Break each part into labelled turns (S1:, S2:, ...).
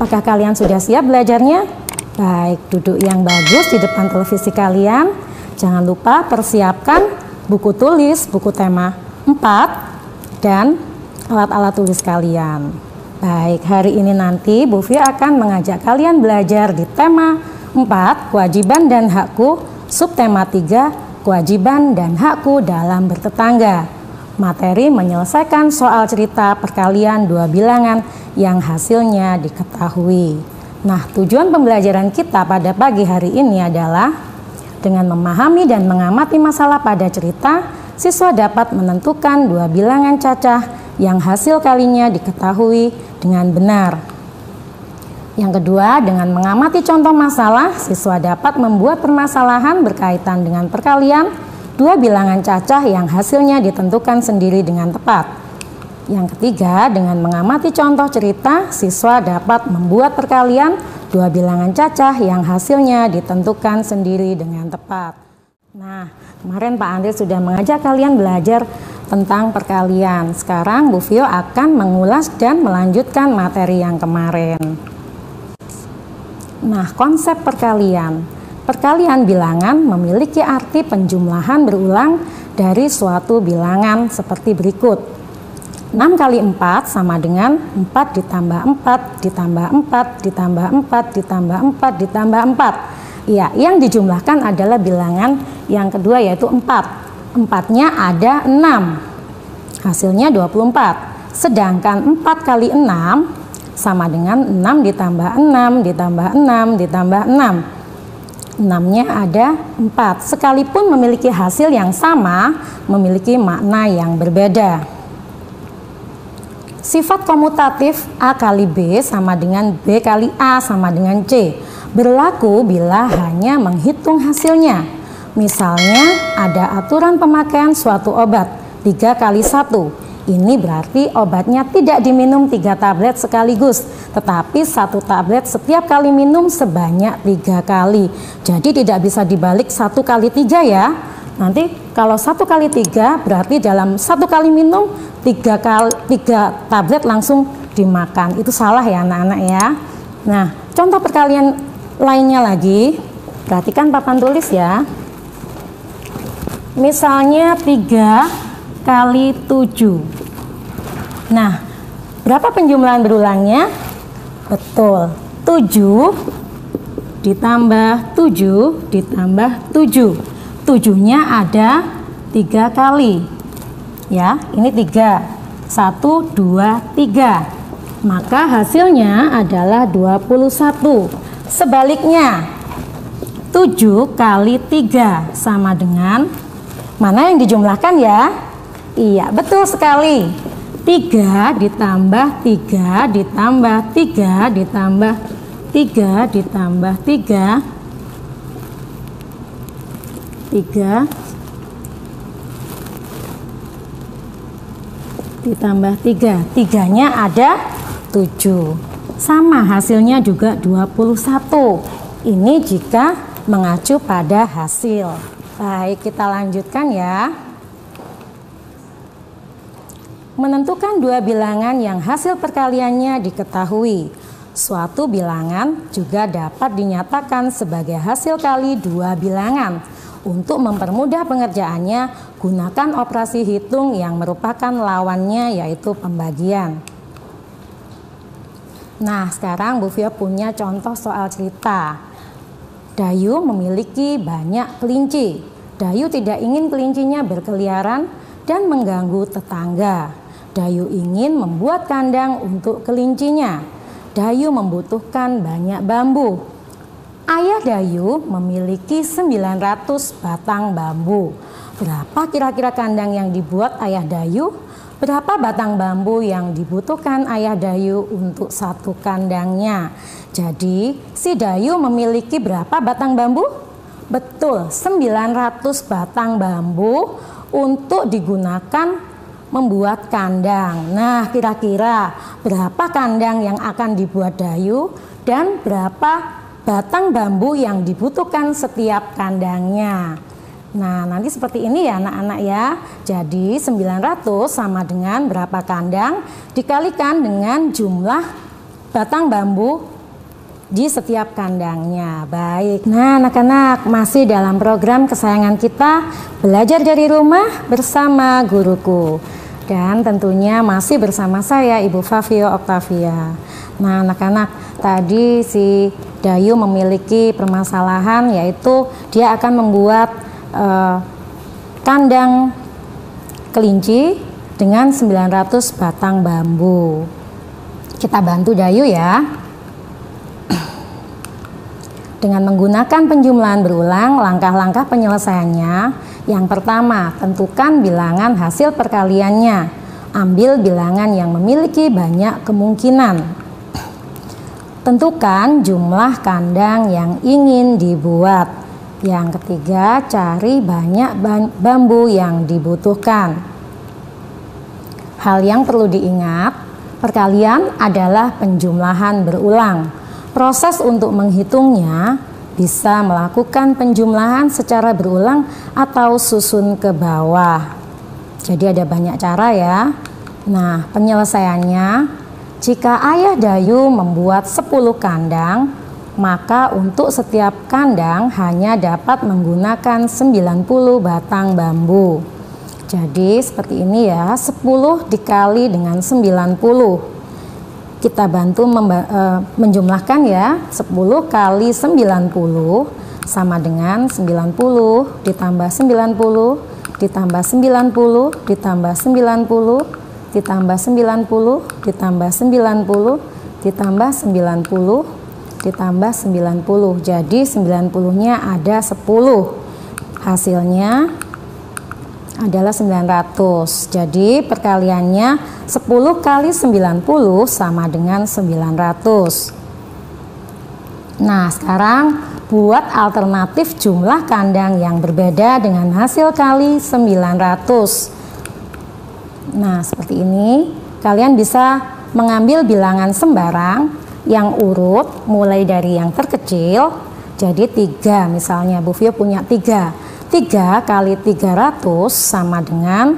S1: apakah kalian sudah siap belajarnya? Baik, duduk yang bagus di depan televisi kalian. Jangan lupa persiapkan buku tulis, buku tema 4, dan alat-alat tulis kalian. Baik, hari ini nanti Bu Fia akan mengajak kalian belajar di tema 4, kewajiban dan hakku, subtema 3, kewajiban dan hakku dalam bertetangga. Materi menyelesaikan soal cerita perkalian 2 bilangan yang hasilnya diketahui. Nah, tujuan pembelajaran kita pada pagi hari ini adalah dengan memahami dan mengamati masalah pada cerita, siswa dapat menentukan 2 bilangan cacah yang hasil kalinya diketahui dengan benar. Yang kedua, dengan mengamati contoh masalah, siswa dapat membuat permasalahan berkaitan dengan perkalian 2 bilangan cacah yang hasilnya ditentukan sendiri dengan tepat. Yang ketiga, dengan mengamati contoh cerita, siswa dapat membuat perkalian 2 bilangan cacah yang hasilnya ditentukan sendiri dengan tepat. Nah, kemarin Pak Andre sudah mengajak kalian belajar tentang perkalian. Sekarang Bu Fio akan mengulas dan melanjutkan materi yang kemarin. Nah, konsep perkalian. Perkalian bilangan memiliki arti penjumlahan berulang dari suatu bilangan seperti berikut. 6 kali 4 sama dengan 4 ditambah 4 ditambah 4 ditambah 4 ditambah 4 ditambah 4. Ya, yang dijumlahkan adalah bilangan yang kedua yaitu 4. 4-nya ada 6. Hasilnya 24. Sedangkan 4 kali 6 sama dengan 6 ditambah 6 ditambah 6 ditambah 6. 6-nya ada 4. Sekalipun memiliki hasil yang sama, memiliki makna yang berbeda. Sifat komutatif A kali B sama dengan B kali A sama dengan C berlaku bila hanya menghitung hasilnya. Misalnya ada aturan pemakaian suatu obat 3 kali 1. Ini berarti obatnya tidak diminum 3 tablet sekaligus, tetapi 1 tablet setiap kali minum sebanyak 3 kali. Jadi tidak bisa dibalik 1 kali 3 ya. Nanti kalau 1 kali 3 berarti dalam 1 kali minum 3 tablet langsung dimakan. Itu salah ya anak-anak ya. Nah, contoh perkalian lainnya lagi. Perhatikan papan tulis ya. Misalnya 3 kali 7. Nah, berapa penjumlahan berulangnya? Betul, 7 ditambah 7 ditambah 7. 7-nya ada 3 kali. Ya, ini 3. 1, 2, 3. Maka hasilnya adalah 21. Sebaliknya, 7 kali 3 sama dengan, mana yang dijumlahkan ya? Iya, betul sekali. 3 ditambah 3 ditambah 3 ditambah 3 ditambah 3 ditambah 3. 3-nya ada 7. Sama hasilnya juga 21. Ini jika mengacu pada hasil. Baik, kita lanjutkan ya. Menentukan 2 bilangan yang hasil perkaliannya diketahui. Suatu bilangan juga dapat dinyatakan sebagai hasil kali 2 bilangan. Untuk mempermudah pengerjaannya, gunakan operasi hitung yang merupakan lawannya yaitu pembagian. Nah, sekarang Bu Fia punya contoh soal cerita. Dayu memiliki banyak kelinci. Dayu tidak ingin kelincinya berkeliaran dan mengganggu tetangga. Dayu ingin membuat kandang untuk kelincinya. Dayu membutuhkan banyak bambu. Ayah Dayu memiliki 900 batang bambu. Berapa kira-kira kandang yang dibuat ayah Dayu? Berapa batang bambu yang dibutuhkan ayah Dayu untuk satu kandangnya? Jadi, si Dayu memiliki berapa batang bambu? Betul, 900 batang bambu untuk digunakan membuat kandang. Nah, kira-kira berapa kandang yang akan dibuat Dayu dan berapa batang bambu yang dibutuhkan setiap kandangnya? Nah, nanti seperti ini ya anak-anak ya. Jadi 900 sama dengan berapa kandang dikalikan dengan jumlah batang bambu di setiap kandangnya. Baik, nah anak-anak masih dalam program kesayangan kita, belajar dari rumah bersama guruku. Dan tentunya masih bersama saya Ibu Fafio Oktavia. Nah anak-anak, tadi si Dayu memiliki permasalahan, yaitu dia akan membuat kandang kelinci dengan 900 batang bambu. Kita bantu Dayu ya. Dengan menggunakan penjumlahan berulang, langkah-langkah penyelesaiannya. Yang pertama, tentukan bilangan hasil perkaliannya. Ambil bilangan yang memiliki banyak kemungkinan. Tentukan jumlah kandang yang ingin dibuat. Yang ketiga, cari banyak bambu yang dibutuhkan. Hal yang perlu diingat, perkalian adalah penjumlahan berulang. Proses untuk menghitungnya bisa melakukan penjumlahan secara berulang atau susun ke bawah. Jadi ada banyak cara ya. Nah, penyelesaiannya, jika Ayah Dayu membuat 10 kandang, maka untuk setiap kandang hanya dapat menggunakan 90 batang bambu. Jadi seperti ini ya, 10 dikali dengan 90. Kita bantu menjumlahkan ya, 10 kali 90 sama dengan 90 ditambah 90 ditambah 90 ditambah 90 ditambah 90 ditambah 90 ditambah 90 ditambah 90. Jadi 90-nya ada 10. Hasilnya adalah 900. Jadi perkaliannya 10 kali 90 sama dengan 900. Nah, sekarang buat alternatif jumlah kandang yang berbeda dengan hasil kali 900. Nah, seperti ini. Kalian bisa mengambil bilangan sembarang yang urut mulai dari yang terkecil. Jadi 3 misalnya, Bu Fio punya 3. 3 kali 300 sama dengan,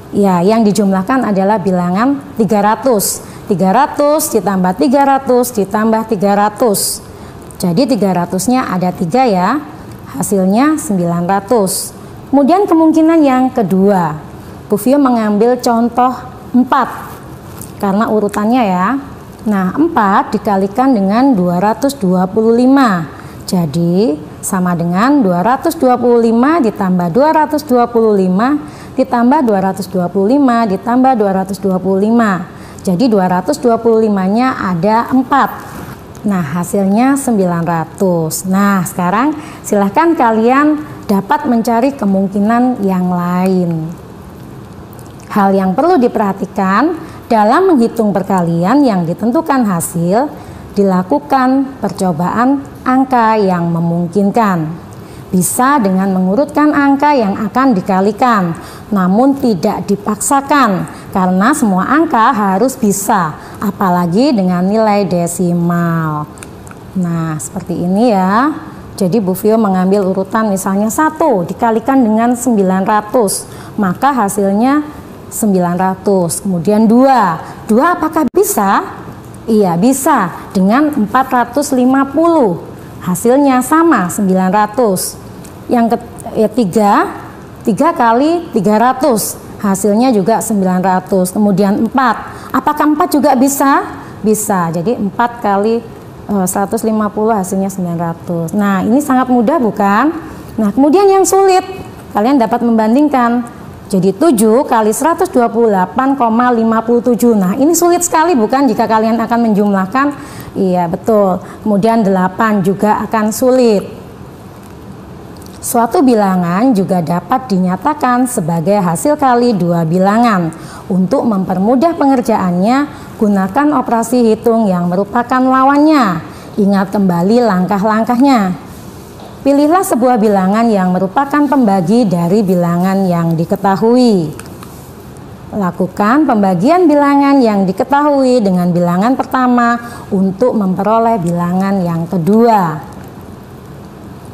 S1: ya yang dijumlahkan adalah bilangan 300. 300 ditambah 300 ditambah 300. Jadi 300-nya ada 3 ya. Hasilnya 900. Kemudian kemungkinan yang kedua, Bu Fio mengambil contoh 4 karena urutannya ya. Nah, 4 dikalikan dengan 225. Jadi sama dengan 225 ditambah 225 ditambah 225 ditambah 225. Jadi 225-nya ada 4. Nah, hasilnya 900. Nah, sekarang silahkan kalian dapat mencari kemungkinan yang lain. Hal yang perlu diperhatikan dalam menghitung perkalian yang ditentukan hasil, dilakukan percobaan angka yang memungkinkan. Bisa dengan mengurutkan angka yang akan dikalikan, namun tidak dipaksakan karena semua angka harus bisa, apalagi dengan nilai desimal. Nah, seperti ini ya. Jadi Bu Fio mengambil urutan misalnya 1 dikalikan dengan 900, maka hasilnya 900. Kemudian 2 apakah bisa? Iya, bisa dengan 450. Hasilnya sama 900. Yang ketiga, 3 kali 300. Hasilnya juga 900. Kemudian 4. Apakah 4 juga bisa? Bisa. Jadi 4 kali 150 hasilnya 900. Nah, ini sangat mudah bukan? Nah, kemudian yang sulit, kalian dapat membandingkan. Jadi 7 kali 128,57. Nah, ini sulit sekali bukan jika kalian akan menjumlahkan? Iya, betul. Kemudian 8 juga akan sulit. Suatu bilangan juga dapat dinyatakan sebagai hasil kali 2 bilangan. Untuk mempermudah pengerjaannya, gunakan operasi hitung yang merupakan lawannya. Ingat kembali langkah-langkahnya. Pilihlah sebuah bilangan yang merupakan pembagi dari bilangan yang diketahui. Lakukan pembagian bilangan yang diketahui dengan bilangan pertama untuk memperoleh bilangan yang kedua.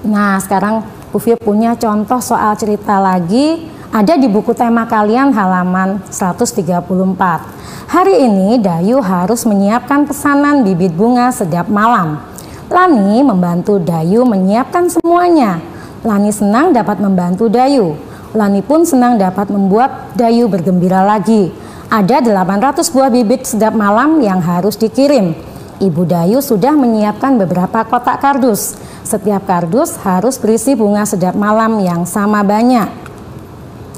S1: Nah, sekarang Bu Fio punya contoh soal cerita lagi, ada di buku tema kalian halaman 134. Hari ini Dayu harus menyiapkan pesanan bibit bunga setiap malam. Lani membantu Dayu menyiapkan semuanya. Lani senang dapat membantu Dayu. Lani pun senang dapat membuat Dayu bergembira lagi. Ada 800 buah bibit sedap malam yang harus dikirim. Ibu Dayu sudah menyiapkan beberapa kotak kardus. Setiap kardus harus berisi bunga sedap malam yang sama banyak.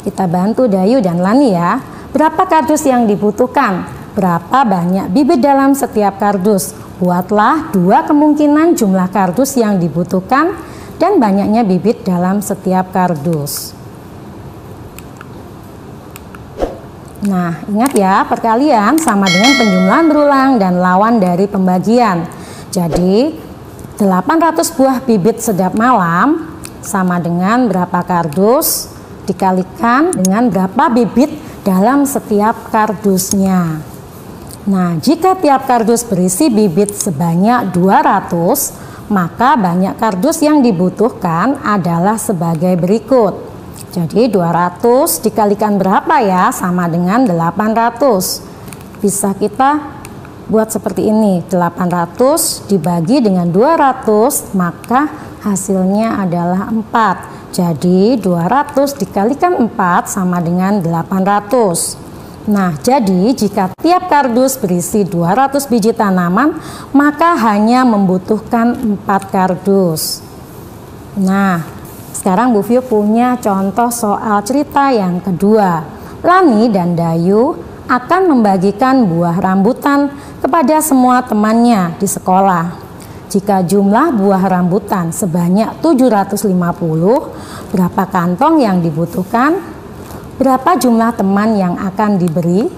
S1: Kita bantu Dayu dan Lani ya. Berapa kardus yang dibutuhkan? Berapa banyak bibit dalam setiap kardus? Buatlah 2 kemungkinan jumlah kardus yang dibutuhkan dan banyaknya bibit dalam setiap kardus. Nah, ingat ya, perkalian sama dengan penjumlahan berulang dan lawan dari pembagian. Jadi, 800 buah bibit sedap malam sama dengan berapa kardus dikalikan dengan berapa bibit dalam setiap kardusnya. Nah, jika tiap kardus berisi bibit sebanyak 200, maka banyak kardus yang dibutuhkan adalah sebagai berikut. Jadi 200 dikalikan berapa ya? Sama dengan 800. Bisa kita buat seperti ini. 800 dibagi dengan 200, maka hasilnya adalah 4. Jadi 200 dikalikan 4 sama dengan 800. Nah, jadi jika tiap kardus berisi 200 biji tanaman, maka hanya membutuhkan 4 kardus. Nah, sekarang Bu Vio punya contoh soal cerita yang kedua. Lani dan Dayu akan membagikan buah rambutan kepada semua temannya di sekolah. Jika jumlah buah rambutan sebanyak 750, berapa kantong yang dibutuhkan? Berapa jumlah teman yang akan diberi?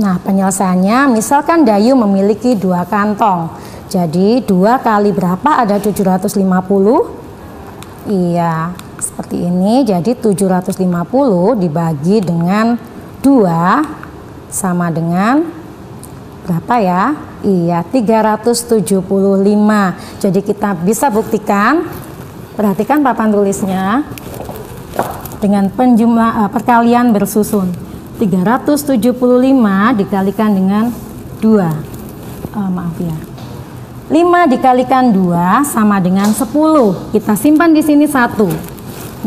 S1: Nah, penyelesaiannya misalkan Dayu memiliki 2 kantong. Jadi 2 kali berapa ada 750? Iya, seperti ini. Jadi 750 dibagi dengan 2 sama dengan berapa ya? Iya, 375. Jadi kita bisa buktikan. Perhatikan papan tulisnya. Dengan perkalian bersusun. 375 dikalikan dengan 2. Maaf ya. 5 dikalikan 2 sama dengan 10. Kita simpan di sini 1.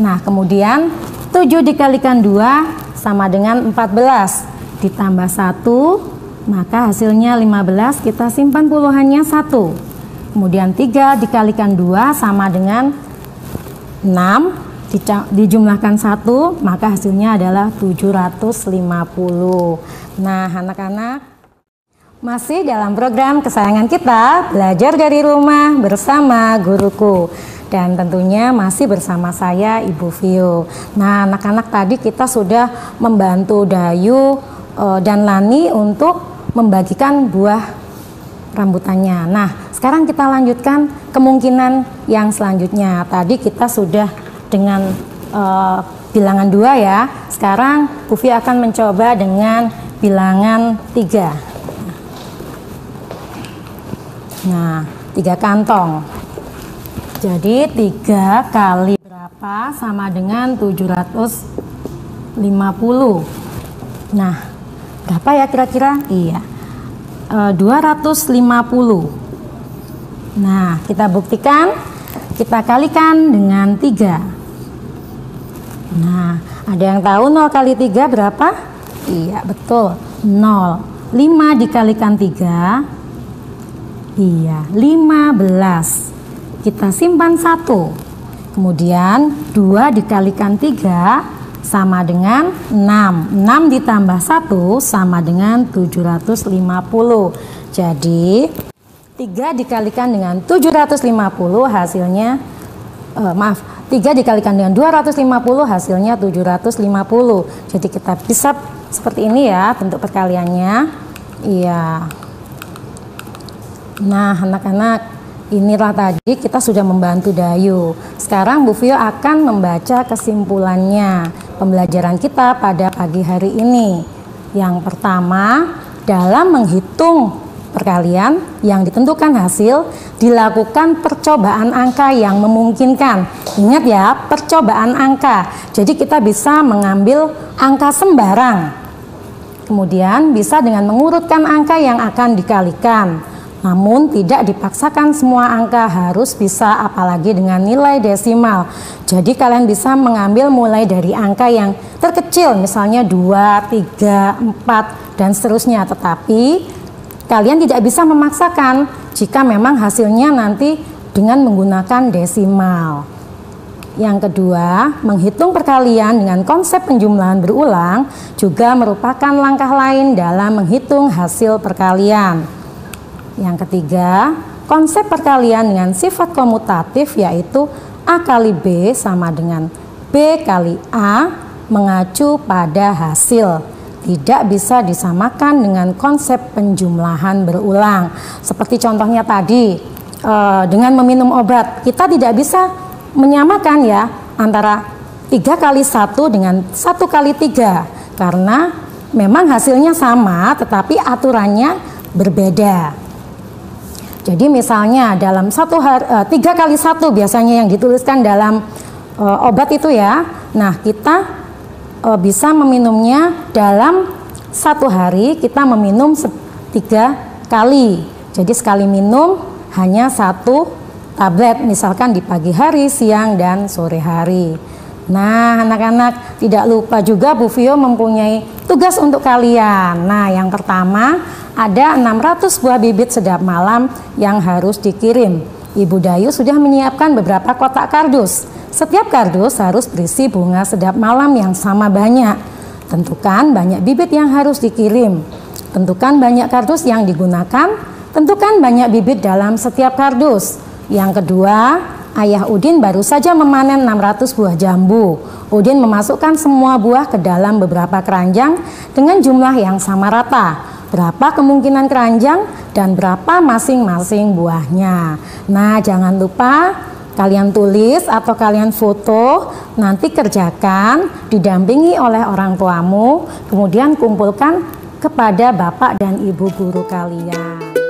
S1: Nah, kemudian 7 dikalikan 2 sama dengan 14. Ditambah 1, maka hasilnya 15. Kita simpan puluhannya 1. Kemudian 3 dikalikan 2 sama dengan 6. Dijumlahkan 1, maka hasilnya adalah 750. Nah, anak-anak, masih dalam program kesayangan kita, belajar dari rumah bersama guruku. Dan tentunya masih bersama saya, Ibu Vio. Nah, anak-anak, tadi kita sudah membantu Dayu dan Lani untuk membagikan buah rambutannya. Nah, sekarang kita lanjutkan kemungkinan yang selanjutnya. Tadi kita sudah dengan bilangan 2 ya. Sekarang Bu Vio akan mencoba dengan bilangan 3. Nah, 3 kantong. Jadi 3 kali berapa sama dengan 750. Nah, berapa ya kira-kira? Iya, 250. Nah, kita buktikan. Kita kalikan dengan 3. Nah, ada yang tahu 0 kali 3 berapa? Iya, betul, 0. 5 dikalikan 3, iya, 15. Kita simpan 1. Kemudian 2 dikalikan 3 sama dengan 6. 6 ditambah 1 sama dengan 750. Jadi 3 dikalikan dengan 750 hasilnya, 3 dikalikan dengan 250 hasilnya 750. Jadi kita bisa seperti ini ya bentuk perkaliannya. Iya. Nah, anak-anak, inilah tadi kita sudah membantu Dayu. Sekarang Bu Vio akan membaca kesimpulannya pembelajaran kita pada pagi hari ini. Yang pertama, dalam menghitung perkalian yang ditentukan hasil, dilakukan percobaan angka yang memungkinkan. Ingat ya, percobaan angka. Jadi kita bisa mengambil angka sembarang. Kemudian bisa dengan mengurutkan angka yang akan dikalikan. Namun tidak dipaksakan semua angka harus bisa, apalagi dengan nilai desimal. Jadi kalian bisa mengambil mulai dari angka yang terkecil, misalnya 2, 3, 4 dan seterusnya. Tetapi kalian tidak bisa memaksakan jika memang hasilnya nanti dengan menggunakan desimal. Yang kedua, menghitung perkalian dengan konsep penjumlahan berulang juga merupakan langkah lain dalam menghitung hasil perkalian. Yang ketiga, konsep perkalian dengan sifat komutatif yaitu A kali B sama dengan B kali A mengacu pada hasil. Tidak bisa disamakan dengan konsep penjumlahan berulang. Seperti contohnya tadi, dengan meminum obat, kita tidak bisa menyamakan ya antara 3 kali 1 dengan 1 kali 3. Karena memang hasilnya sama tetapi aturannya berbeda. Jadi misalnya dalam 3 kali 1 biasanya yang dituliskan dalam obat itu ya. Nah, kita bisa meminumnya dalam 1 hari, kita meminum 3 kali. Jadi sekali minum hanya 1 tablet, misalkan di pagi hari, siang, dan sore hari. Nah, anak-anak tidak lupa juga Bu Vio mempunyai tugas untuk kalian. Nah, yang pertama ada 600 buah bibit sedap malam yang harus dikirim. Ibu Dayu sudah menyiapkan beberapa kotak kardus. Setiap kardus harus berisi bunga sedap malam yang sama banyak. Tentukan banyak bibit yang harus dikirim. Tentukan banyak kardus yang digunakan. Tentukan banyak bibit dalam setiap kardus. Yang kedua, Ayah Udin baru saja memanen 600 buah jambu. Udin memasukkan semua buah ke dalam beberapa keranjang dengan jumlah yang sama rata. Berapa kemungkinan keranjang dan berapa masing-masing buahnya. Nah, jangan lupa kalian tulis atau kalian foto, nanti kerjakan didampingi oleh orang tuamu, kemudian kumpulkan kepada bapak dan ibu guru kalian.